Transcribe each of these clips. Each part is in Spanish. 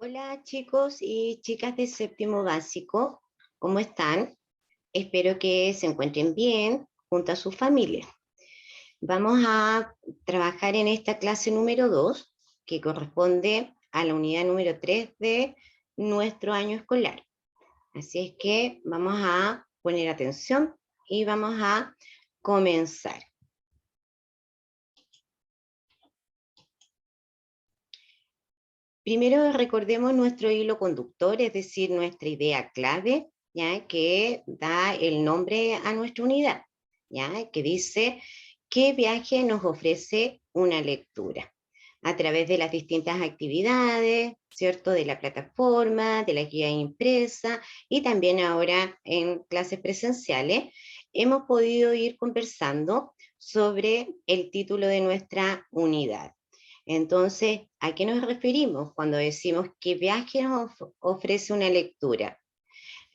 Hola chicos y chicas de séptimo básico, ¿cómo están? Espero que se encuentren bien junto a su familia. Vamos a trabajar en esta clase número 2, que corresponde a la unidad número 3 de nuestro año escolar. Así es que vamos a poner atención y vamos a comenzar. Primero recordemos nuestro hilo conductor, es decir, nuestra idea clave, ¿ya? Que da el nombre a nuestra unidad, ¿ya? Que dice, ¿qué viaje nos ofrece una lectura? A través de las distintas actividades, ¿cierto? De la plataforma, de la guía impresa y también ahora en clases presenciales, hemos podido ir conversando sobre el título de nuestra unidad. Entonces, ¿a qué nos referimos cuando decimos qué viaje nos ofrece una lectura?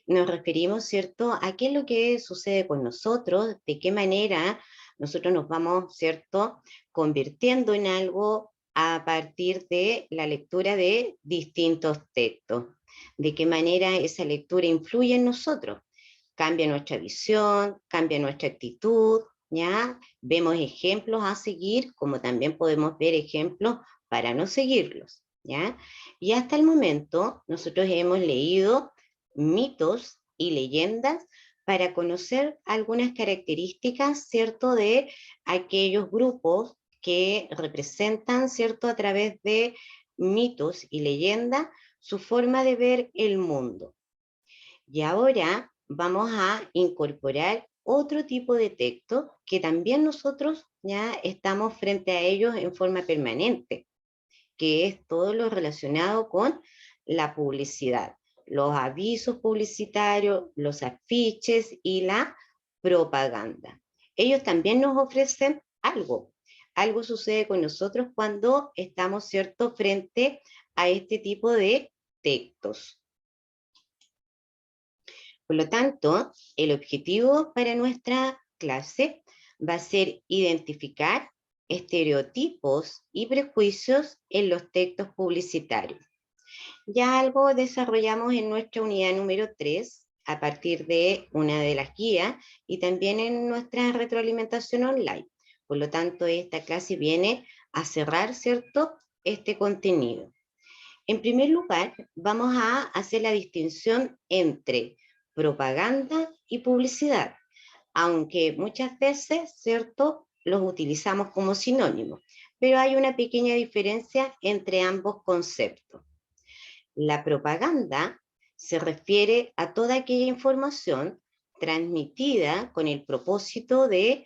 Nos referimos, ¿cierto?, a qué es lo que sucede con nosotros, de qué manera nosotros nos vamos, ¿cierto?, convirtiendo en algo a partir de la lectura de distintos textos. De qué manera esa lectura influye en nosotros. Cambia nuestra visión, cambia nuestra actitud, ¿ya? Vemos ejemplos a seguir, como también podemos ver ejemplos para no seguirlos, ¿ya? Y hasta el momento nosotros hemos leído mitos y leyendas para conocer algunas características, ¿cierto?, de aquellos grupos que representan, ¿cierto?, a través de mitos y leyendas, su forma de ver el mundo. Y ahora vamos a incorporar otro tipo de texto que también nosotros ya estamos frente a ellos en forma permanente, que es todo lo relacionado con la publicidad, los avisos publicitarios, los afiches y la propaganda. Ellos también nos ofrecen algo. Algo sucede con nosotros cuando estamos, ¿cierto?, frente a este tipo de textos. Por lo tanto, el objetivo para nuestra clase va a ser identificar estereotipos y prejuicios en los textos publicitarios. Ya algo desarrollamos en nuestra unidad número 3 a partir de una de las guías y también en nuestra retroalimentación online. Por lo tanto, esta clase viene a cerrar, ¿cierto?, este contenido. En primer lugar, vamos a hacer la distinción entre propaganda y publicidad, aunque muchas veces, ¿cierto?, los utilizamos como sinónimos, pero hay una pequeña diferencia entre ambos conceptos. La propaganda se refiere a toda aquella información transmitida con el propósito de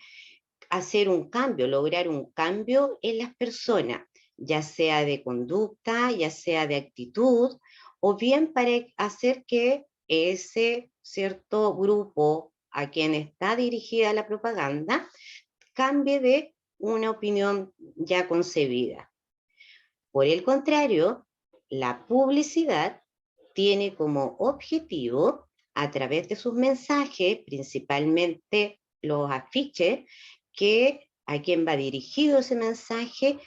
hacer un cambio, lograr un cambio en las personas, ya sea de conducta, ya sea de actitud, o bien para hacer que ese cierto grupo a quien está dirigida la propaganda cambie de una opinión ya concebida. Por el contrario, la publicidad tiene como objetivo, a través de sus mensajes, principalmente los afiches, que a quien va dirigido ese mensaje,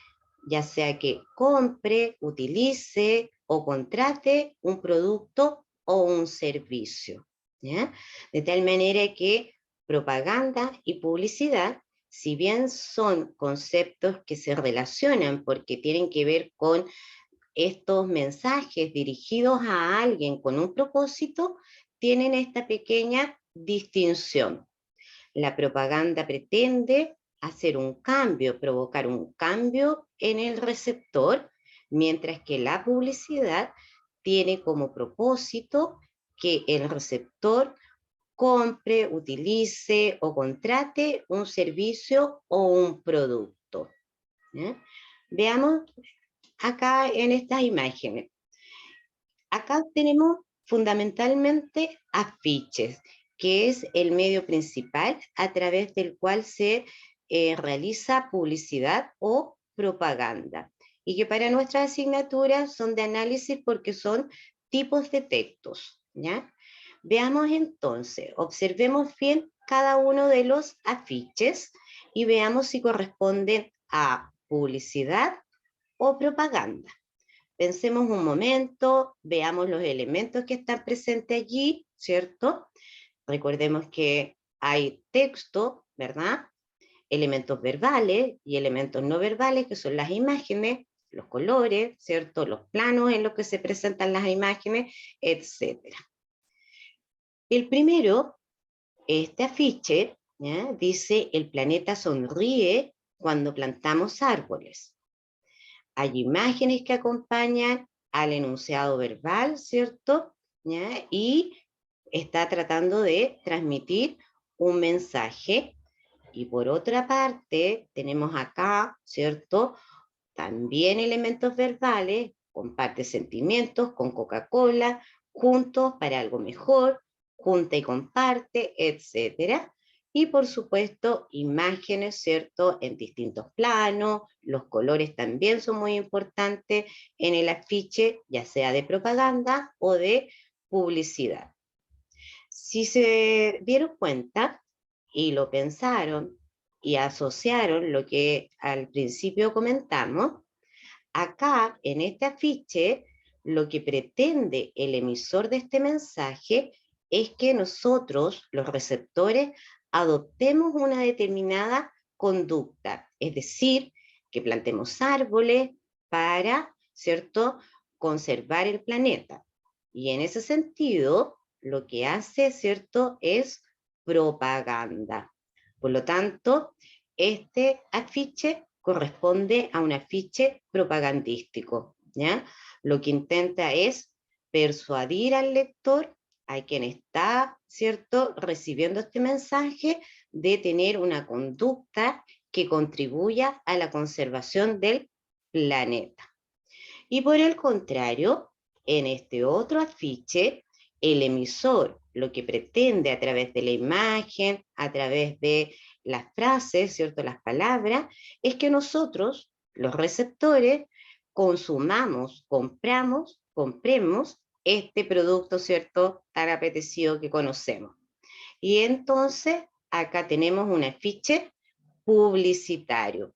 ya sea que compre, utilice o contrate un producto o un servicio, ¿ya? De tal manera que propaganda y publicidad, si bien son conceptos que se relacionan porque tienen que ver con estos mensajes dirigidos a alguien con un propósito, tienen esta pequeña distinción. La propaganda pretende hacer un cambio, provocar un cambio en el receptor, mientras que la publicidad tiene como propósito que el receptor compre, utilice o contrate un servicio o un producto. ¿Eh? Veamos acá en estas imágenes. Acá tenemos fundamentalmente afiches, que es el medio principal a través del cual se realiza publicidad o propaganda, y que para nuestras asignaturas son de análisis porque son tipos de textos, ¿ya? Veamos entonces, observemos bien cada uno de los afiches y veamos si corresponden a publicidad o propaganda. Pensemos un momento, veamos los elementos que están presentes allí, ¿cierto? Recordemos que hay texto, ¿verdad? Elementos verbales y elementos no verbales, que son las imágenes, los colores, ¿cierto? Los planos en los que se presentan las imágenes, etc. El primero, este afiche, ¿ya? Dice: el planeta sonríe cuando plantamos árboles. Hay imágenes que acompañan al enunciado verbal, ¿cierto? ¿Ya? Y está tratando de transmitir un mensaje. Y por otra parte, tenemos acá, ¿cierto? También elementos verbales, comparte sentimientos con Coca-Cola, juntos para algo mejor, junta y comparte, etcétera. Y por supuesto, imágenes, ¿cierto? En distintos planos, los colores también son muy importantes en el afiche, ya sea de propaganda o de publicidad. Si se dieron cuenta y lo pensaron y asociaron lo que al principio comentamos, acá en este afiche lo que pretende el emisor de este mensaje es que nosotros, los receptores, adoptemos una determinada conducta, es decir, que plantemos árboles para, ¿cierto?, conservar el planeta. Y en ese sentido, lo que hace, ¿cierto?, es propaganda. Por lo tanto, este afiche corresponde a un afiche propagandístico, ¿ya? Lo que intenta es persuadir al lector, a quien está, ¿cierto?, recibiendo este mensaje, de tener una conducta que contribuya a la conservación del planeta. Y por el contrario, en este otro afiche, el emisor lo que pretende a través de la imagen, a través de las frases, ¿cierto?, las palabras, es que nosotros, los receptores, consumamos, compremos este producto, ¿cierto?, tan apetecido que conocemos. Y entonces, acá tenemos un afiche publicitario.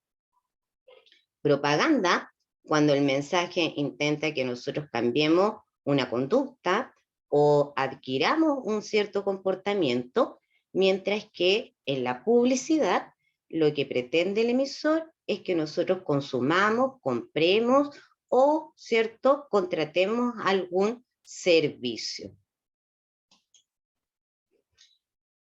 Propaganda, cuando el mensaje intenta que nosotros cambiemos una conducta o adquiramos un cierto comportamiento, mientras que en la publicidad lo que pretende el emisor es que nosotros consumamos, compremos o, ¿cierto?, contratemos algún servicio.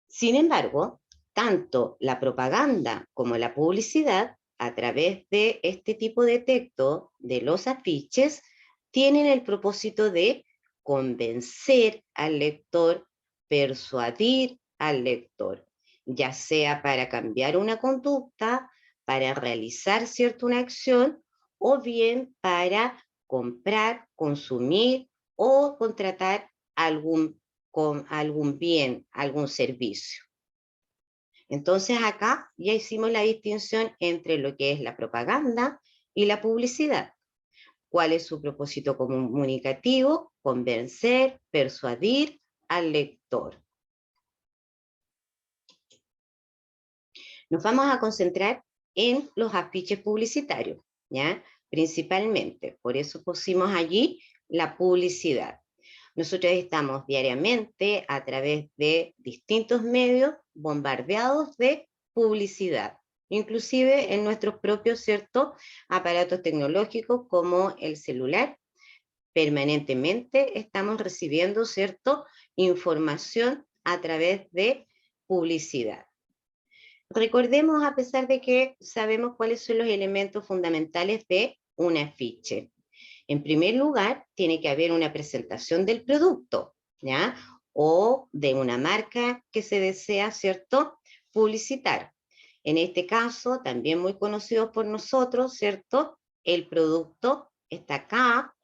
Sin embargo, tanto la propaganda como la publicidad, a través de este tipo de texto, de los afiches, tienen el propósito de convencer al lector, persuadir al lector, ya sea para cambiar una conducta, para realizar cierta una acción, o bien para comprar, consumir o contratar algún bien, algún servicio. Entonces acá ya hicimos la distinción entre lo que es la propaganda y la publicidad. ¿Cuál es su propósito comunicativo? Convencer, persuadir al lector. Nos vamos a concentrar en los afiches publicitarios, ¿ya? Principalmente, por eso pusimos allí la publicidad. Nosotros estamos diariamente a través de distintos medios bombardeados de publicidad, inclusive en nuestros propios, ¿cierto?, aparatos tecnológicos como el celular. Permanentemente estamos recibiendo, ¿cierto?, información a través de publicidad. Recordemos, a pesar de que sabemos cuáles son los elementos fundamentales de un afiche. En primer lugar, tiene que haber una presentación del producto, ¿ya? O de una marca que se desea, ¿cierto?, publicitar. En este caso, también muy conocido por nosotros, ¿cierto?, el producto está acá.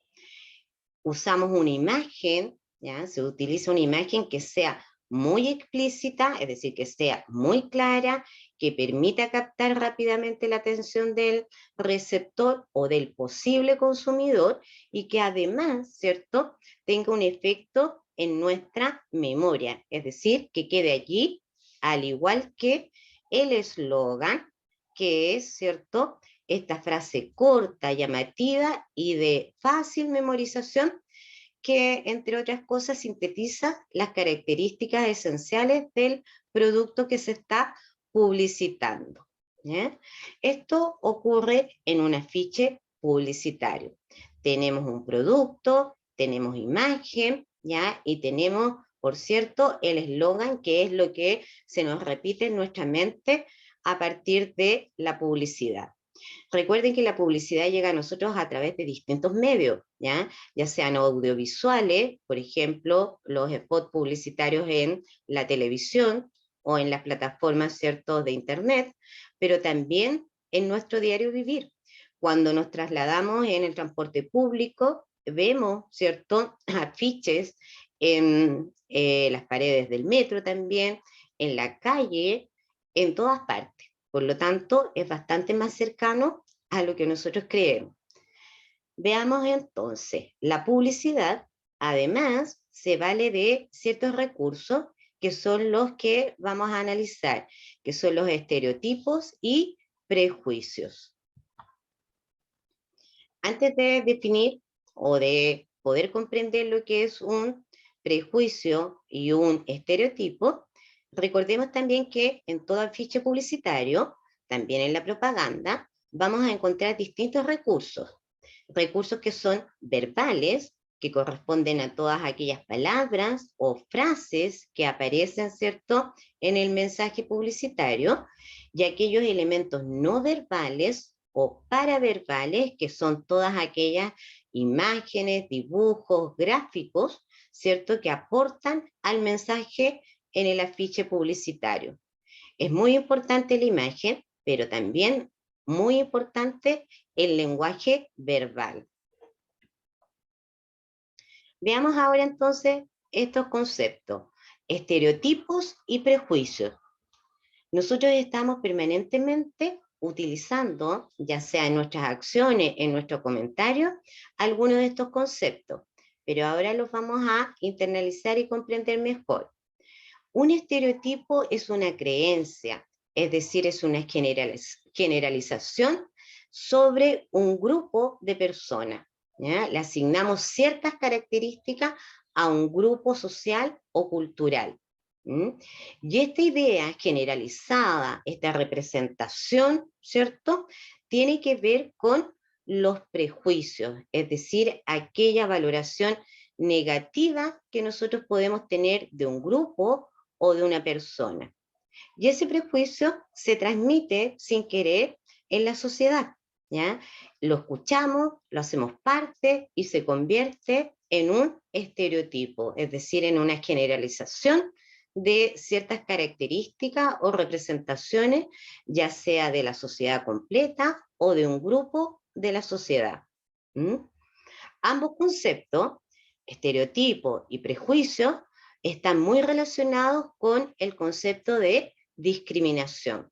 Usamos una imagen, ¿ya? Se utiliza una imagen que sea muy explícita, es decir, que sea muy clara, que permita captar rápidamente la atención del receptor o del posible consumidor, y que además, ¿cierto?, tenga un efecto en nuestra memoria, es decir, que quede allí, al igual que el eslogan, que es, ¿cierto?, esta frase corta, llamativa y de fácil memorización que, entre otras cosas, sintetiza las características esenciales del producto que se está publicitando, ¿ya? Esto ocurre en un afiche publicitario. Tenemos un producto, tenemos imagen, ¿ya? Y tenemos, por cierto, el eslogan, que es lo que se nos repite en nuestra mente a partir de la publicidad. Recuerden que la publicidad llega a nosotros a través de distintos medios, ya sean audiovisuales, por ejemplo, los spots publicitarios en la televisión o en las plataformas, ¿cierto?, de Internet, pero también en nuestro diario vivir. Cuando nos trasladamos en el transporte público, vemos, ¿cierto?, afiches en las paredes del metro también, en la calle, en todas partes. Por lo tanto, es bastante más cercano a lo que nosotros creemos. Veamos entonces, la publicidad, además, se vale de ciertos recursos que son los que vamos a analizar, que son los estereotipos y prejuicios. Antes de definir o de poder comprender lo que es un prejuicio y un estereotipo, recordemos también que en todo afiche publicitario, también en la propaganda, vamos a encontrar distintos recursos. Recursos que son verbales, que corresponden a todas aquellas palabras o frases que aparecen, ¿cierto?, en el mensaje publicitario, y aquellos elementos no verbales o paraverbales, que son todas aquellas imágenes, dibujos, gráficos, ¿cierto?, que aportan al mensaje en el afiche publicitario. Es muy importante la imagen, pero también muy importante el lenguaje verbal. Veamos ahora entonces estos conceptos, estereotipos y prejuicios. Nosotros estamos permanentemente utilizando, ya sea en nuestras acciones, en nuestros comentarios, algunos de estos conceptos, pero ahora los vamos a internalizar y comprender mejor. Un estereotipo es una creencia, es decir, es una generalización sobre un grupo de personas, ¿ya? Le asignamos ciertas características a un grupo social o cultural. Y esta idea generalizada, esta representación, ¿cierto?, tiene que ver con los prejuicios, es decir, aquella valoración negativa que nosotros podemos tener de un grupo o de una persona. Y ese prejuicio se transmite sin querer en la sociedad, ¿ya? Lo escuchamos, lo hacemos parte y se convierte en un estereotipo, es decir, en una generalización de ciertas características o representaciones, ya sea de la sociedad completa o de un grupo de la sociedad. Ambos conceptos, estereotipo y prejuicio, están muy relacionados con el concepto de discriminación.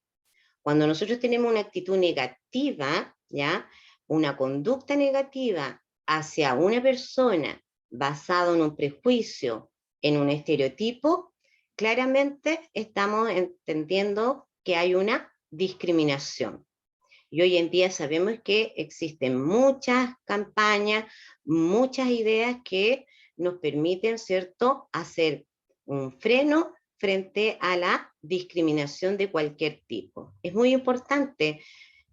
Cuando nosotros tenemos una actitud negativa, ¿ya?, una conducta negativa hacia una persona basada en un prejuicio, en un estereotipo, claramente estamos entendiendo que hay una discriminación. Y hoy en día sabemos que existen muchas campañas, muchas ideas que nos permiten, ¿cierto?, hacer un freno frente a la discriminación de cualquier tipo. Es muy importante,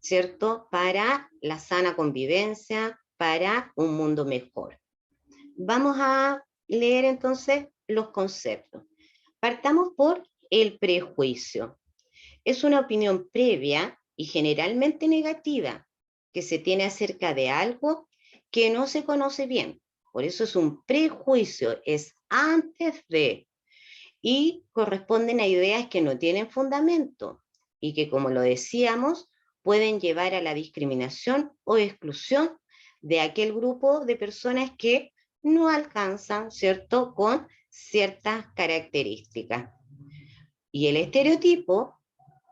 ¿cierto?, para la sana convivencia, para un mundo mejor. Vamos a leer entonces los conceptos. Partamos por el prejuicio. Es una opinión previa y generalmente negativa que se tiene acerca de algo que no se conoce bien. Por eso es un prejuicio, es antes de, y corresponden a ideas que no tienen fundamento y que, como lo decíamos, pueden llevar a la discriminación o exclusión de aquel grupo de personas que no alcanzan, ¿cierto?, con ciertas características. Y el estereotipo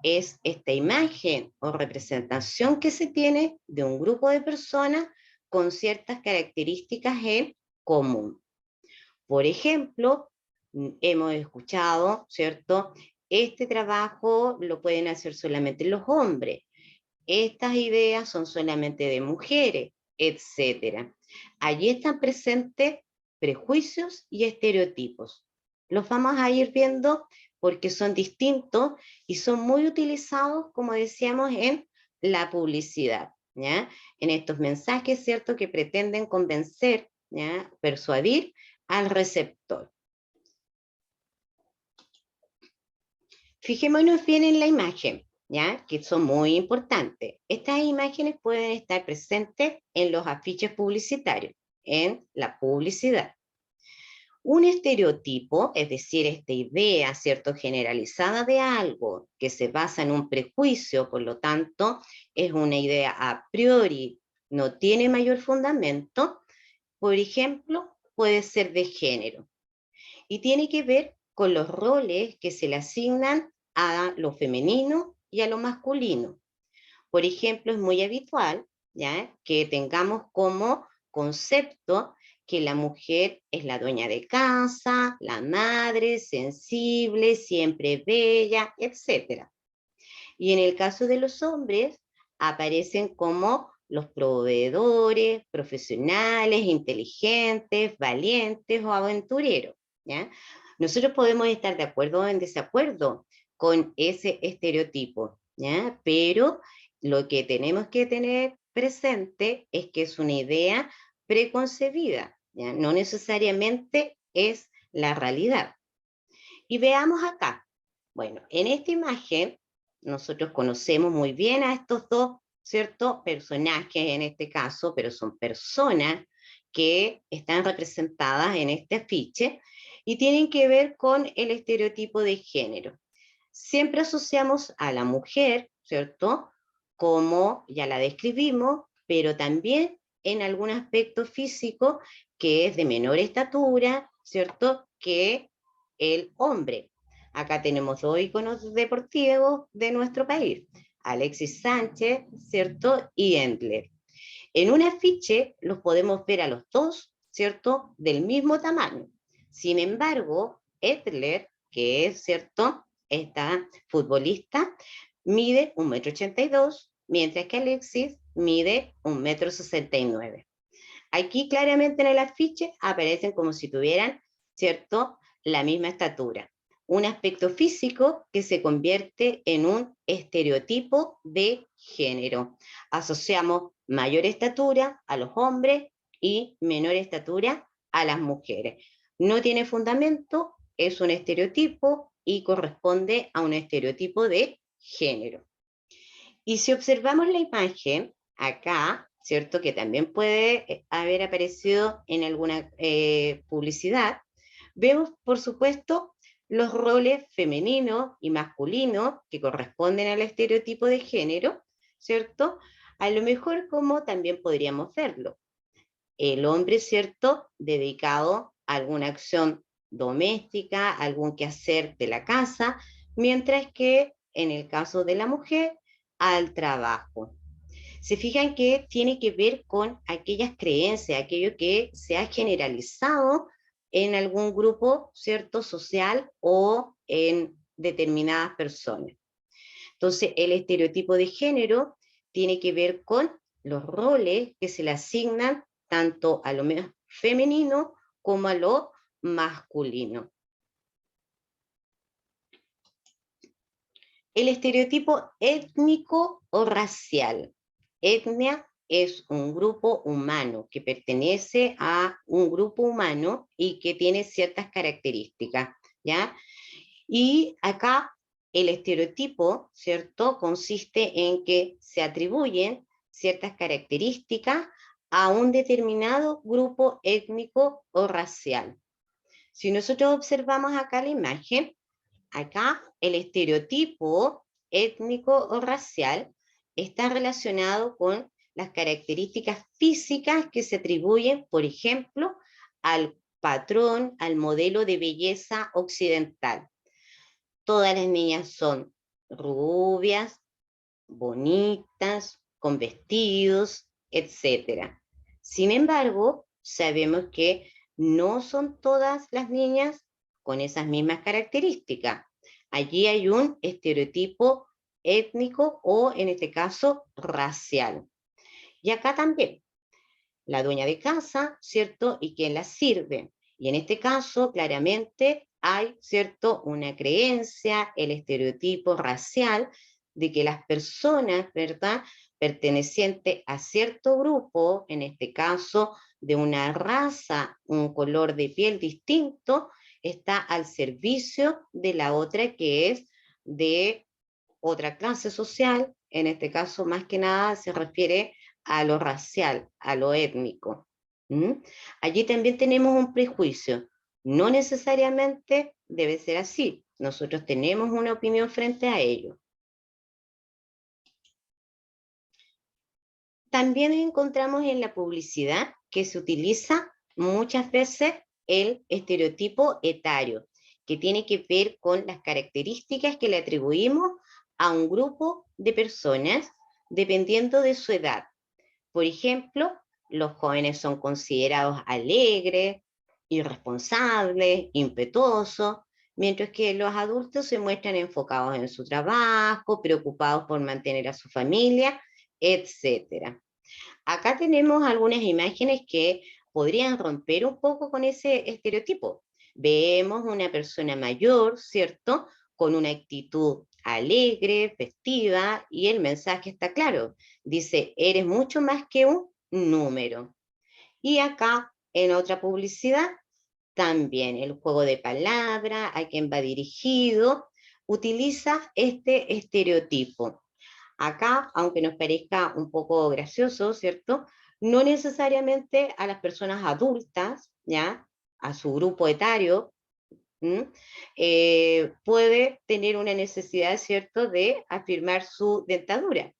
es esta imagen o representación que se tiene de un grupo de personas con ciertas características en común. Por ejemplo, hemos escuchado, ¿cierto?, este trabajo lo pueden hacer solamente los hombres. estas ideas son solamente de mujeres, etcétera. Allí están presentes prejuicios y estereotipos. Los vamos a ir viendo porque son distintos y son muy utilizados, como decíamos, en la publicidad, ¿ya? En estos mensajes, ¿cierto?, que pretenden convencer, ¿ya?, persuadir al receptor. Fijémonos bien en la imagen, ¿ya?, que son muy importantes. Estas imágenes pueden estar presentes en los afiches publicitarios, en la publicidad. Un estereotipo, es decir, esta idea, ¿cierto?, generalizada de algo que se basa en un prejuicio, por lo tanto, es una idea a priori, no tiene mayor fundamento, por ejemplo, puede ser de género y tiene que ver con los roles que se le asignan a lo femenino y a lo masculino. Por ejemplo, es muy habitual, ¿ya?, que tengamos como concepto que la mujer es la dueña de casa, la madre, sensible, siempre bella, etc. Y en el caso de los hombres, aparecen como los proveedores, profesionales, inteligentes, valientes o aventureros, ¿ya? Nosotros podemos estar de acuerdo o en desacuerdo con ese estereotipo, ¿ya? Pero lo que tenemos que tener presente es que es una idea preconcebida, ¿ya? No necesariamente es la realidad. Y veamos acá. Bueno, en esta imagen nosotros conocemos muy bien a estos dos, ¿cierto?, personajes en este caso, pero son personas que están representadas en este afiche y tienen que ver con el estereotipo de género. Siempre asociamos a la mujer, ¿cierto?, como ya la describimos, pero también en algún aspecto físico que es de menor estatura, ¿cierto?, que el hombre. Acá tenemos dos íconos deportivos de nuestro país, Alexis Sánchez, ¿cierto?, y Endler. En un afiche los podemos ver a los dos, ¿cierto?, del mismo tamaño. Sin embargo, Endler, que es, ¿cierto?, esta futbolista, mide 1,82 m, mientras que Alexis mide 1,69 m. Aquí claramente en el afiche aparecen como si tuvieran, ¿cierto?, la misma estatura. Un aspecto físico que se convierte en un estereotipo de género. Asociamos mayor estatura a los hombres y menor estatura a las mujeres. No tiene fundamento, es un estereotipo y corresponde a un estereotipo de género. Y si observamos la imagen, acá, ¿cierto?, que también puede haber aparecido en alguna publicidad, vemos, por supuesto, los roles femenino y masculino que corresponden al estereotipo de género, ¿cierto? A lo mejor como también podríamos verlo. El hombre, ¿cierto?, dedicado a alguna acción doméstica, algún quehacer de la casa, mientras que en el caso de la mujer, al trabajo. Se fijan que tiene que ver con aquellas creencias, aquello que se ha generalizado en algún grupo, ¿cierto?, social o en determinadas personas. Entonces, el estereotipo de género tiene que ver con los roles que se le asignan tanto a lo femenino como a lo masculino. El estereotipo étnico o racial. Etnia es un grupo humano que pertenece a un grupo humano y que tiene ciertas características, ¿ya? Y acá el estereotipo, ¿cierto?, consiste en que se atribuyen ciertas características a un determinado grupo étnico o racial. Si nosotros observamos acá la imagen, acá el estereotipo étnico o racial está relacionado con las características físicas que se atribuyen, por ejemplo, al patrón, al modelo de belleza occidental. Todas las niñas son rubias, bonitas, con vestidos, etc. Sin embargo, sabemos que no son todas las niñas con esas mismas características. Allí hay un estereotipo étnico o, en este caso, racial. Y acá también, la dueña de casa, ¿cierto? Y quien la sirve. Y en este caso, claramente, hay, ¿cierto?, una creencia, el estereotipo racial de que las personas, ¿verdad?, pertenecientes a cierto grupo, en este caso de una raza, un color de piel distinto, está al servicio de la otra que es de otra clase social, en este caso más que nada se refiere a lo racial, a lo étnico. ¿Mm? Allí también tenemos un prejuicio. No necesariamente debe ser así. Nosotros tenemos una opinión frente a ello. También encontramos en la publicidad que se utiliza muchas veces el estereotipo etario, que tiene que ver con las características que le atribuimos a un grupo de personas dependiendo de su edad. Por ejemplo, los jóvenes son considerados alegres, irresponsables, impetuosos, mientras que los adultos se muestran enfocados en su trabajo, preocupados por mantener a su familia, etcétera. Acá tenemos algunas imágenes que podrían romper un poco con ese estereotipo. Vemos una persona mayor, ¿cierto?, con una actitud alegre, festiva, y el mensaje está claro. Dice, eres mucho más que un número. Y acá, en otra publicidad, también el juego de palabras, a quien va dirigido, utiliza este estereotipo. Acá, aunque nos parezca un poco gracioso, ¿cierto? No necesariamente a las personas adultas, ¿ya? A su grupo etario, puede tener una necesidad, ¿cierto?, de afirmar su dentadura.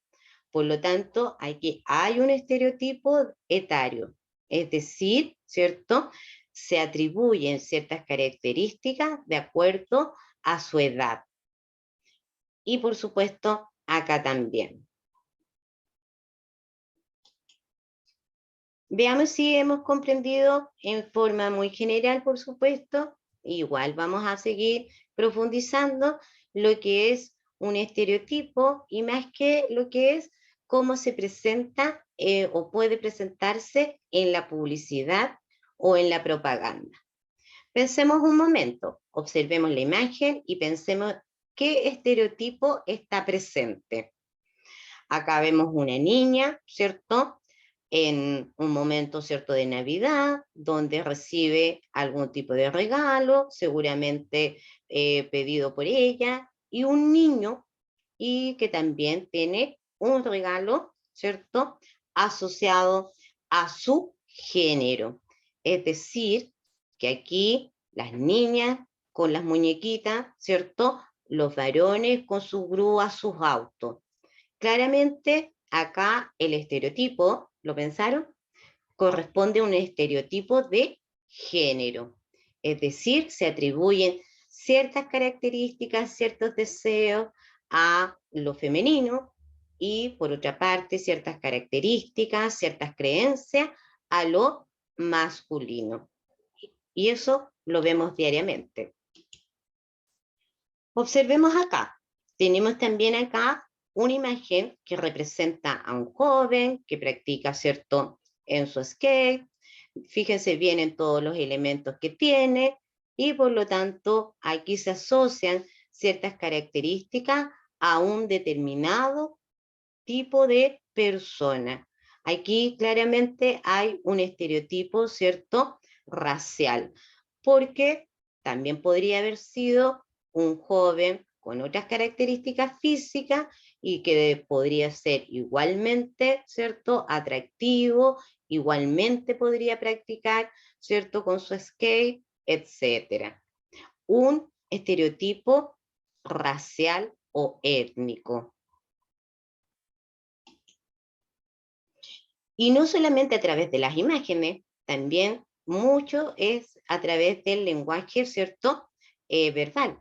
Por lo tanto, aquí hay un estereotipo etario, es decir, ¿cierto?, se atribuyen ciertas características de acuerdo a su edad. Y por supuesto, acá también. Veamos si hemos comprendido en forma muy general, por supuesto. Igual vamos a seguir profundizando lo que es un estereotipo y más que lo que es cómo se presenta o puede presentarse en la publicidad o en la propaganda. Pensemos un momento, observemos la imagen y pensemos qué estereotipo está presente. Acá vemos una niña, ¿cierto?, en un momento, ¿cierto?, de Navidad, donde recibe algún tipo de regalo, seguramente pedido por ella, y un niño, y que también tiene un regalo, ¿cierto?, asociado a su género. Es decir, que aquí las niñas con las muñequitas, ¿cierto?, los varones con sus grúas, sus autos. Claramente, acá el estereotipo, ¿lo pensaron?, corresponde a un estereotipo de género. Es decir, se atribuyen ciertas características, ciertos deseos a lo femenino y, por otra parte, ciertas características, ciertas creencias a lo masculino. Y eso lo vemos diariamente. Observemos acá. Tenemos también acá una imagen que representa a un joven que practica, ¿cierto?, en su skate. Fíjense bien en todos los elementos que tiene y por lo tanto aquí se asocian ciertas características a un determinado tipo de persona. Aquí claramente hay un estereotipo, ¿cierto?, racial, porque también podría haber sido un joven con otras características físicas y que podría ser igualmente, ¿cierto?, atractivo, igualmente podría practicar, ¿cierto?, con su skate, etcétera. Un estereotipo racial o étnico. Y no solamente a través de las imágenes, también mucho es a través del lenguaje, ¿cierto?, verbal.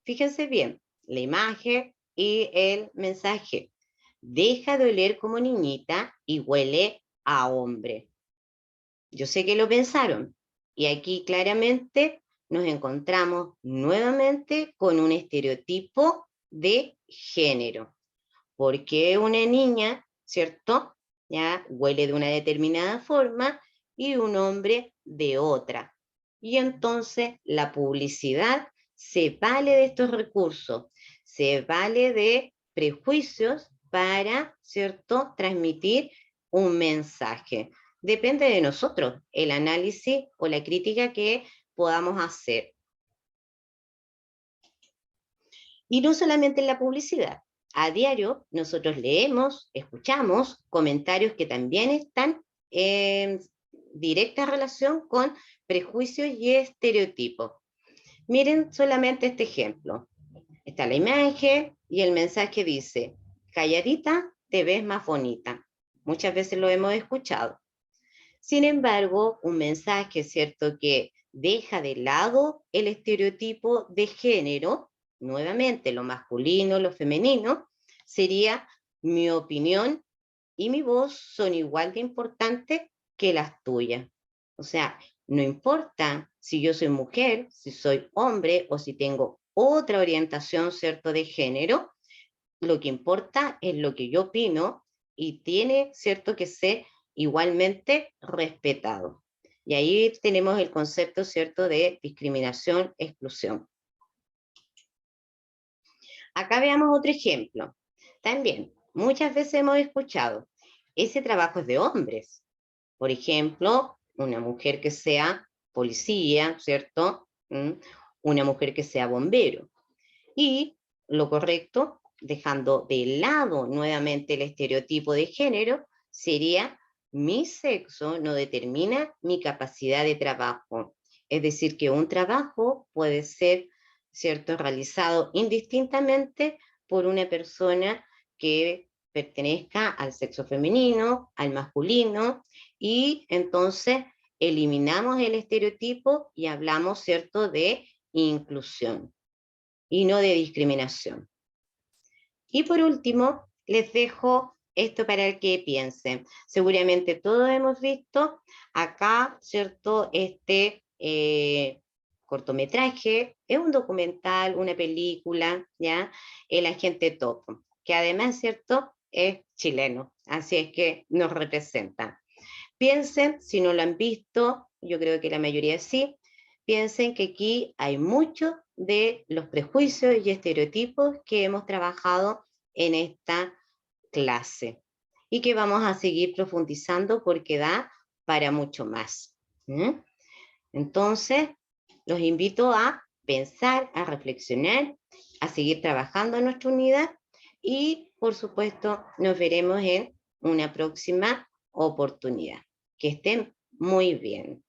Fíjense bien, la imagen y el mensaje. Deja de oler como niñita y huele a hombre. Yo sé que lo pensaron. Y aquí claramente nos encontramos nuevamente con un estereotipo de género. ¿Por qué una niña, cierto? Ya huele de una determinada forma y un hombre de otra. Y entonces la publicidad se vale de estos recursos, se vale de prejuicios para, cierto, transmitir un mensaje. Depende de nosotros el análisis o la crítica que podamos hacer. Y no solamente en la publicidad. A diario nosotros leemos, escuchamos comentarios que también están en directa relación con prejuicios y estereotipos. Miren solamente este ejemplo. Está la imagen y el mensaje dice, calladita te ves más bonita. Muchas veces lo hemos escuchado. Sin embargo, un mensaje, ¿cierto?, que deja de lado el estereotipo de género, nuevamente lo masculino, lo femenino, sería mi opinión y mi voz son igual de importantes que las tuyas. O sea, no importa si yo soy mujer, si soy hombre o si tengo otra orientación, ¿cierto?, de género, lo que importa es lo que yo opino y tiene, ¿cierto?, que ser igualmente respetado. Y ahí tenemos el concepto, ¿cierto?, de discriminación, exclusión. Acá veamos otro ejemplo. También, muchas veces hemos escuchado, ese trabajo es de hombres. Por ejemplo, una mujer que sea policía, ¿cierto? Una mujer que sea bombero. Y lo correcto, dejando de lado nuevamente el estereotipo de género, sería mi sexo no determina mi capacidad de trabajo. Es decir, que un trabajo puede ser, ¿cierto?, realizado indistintamente por una persona que pertenezca al sexo femenino, al masculino, y entonces eliminamos el estereotipo y hablamos, ¿cierto?, de inclusión y no de discriminación. Y por último, les dejo esto para que piensen. Seguramente todos hemos visto acá, ¿cierto?, este cortometraje, es un documental, una película, ¿ya? El Agente Topo, que además, ¿cierto?, es chileno, así es que nos representa. Piensen, si no lo han visto, yo creo que la mayoría sí, piensen que aquí hay mucho de los prejuicios y estereotipos que hemos trabajado en esta clase y que vamos a seguir profundizando porque da para mucho más. Entonces, los invito a pensar, a reflexionar, a seguir trabajando en nuestra unidad y, por supuesto, nos veremos en una próxima oportunidad. Que estén muy bien.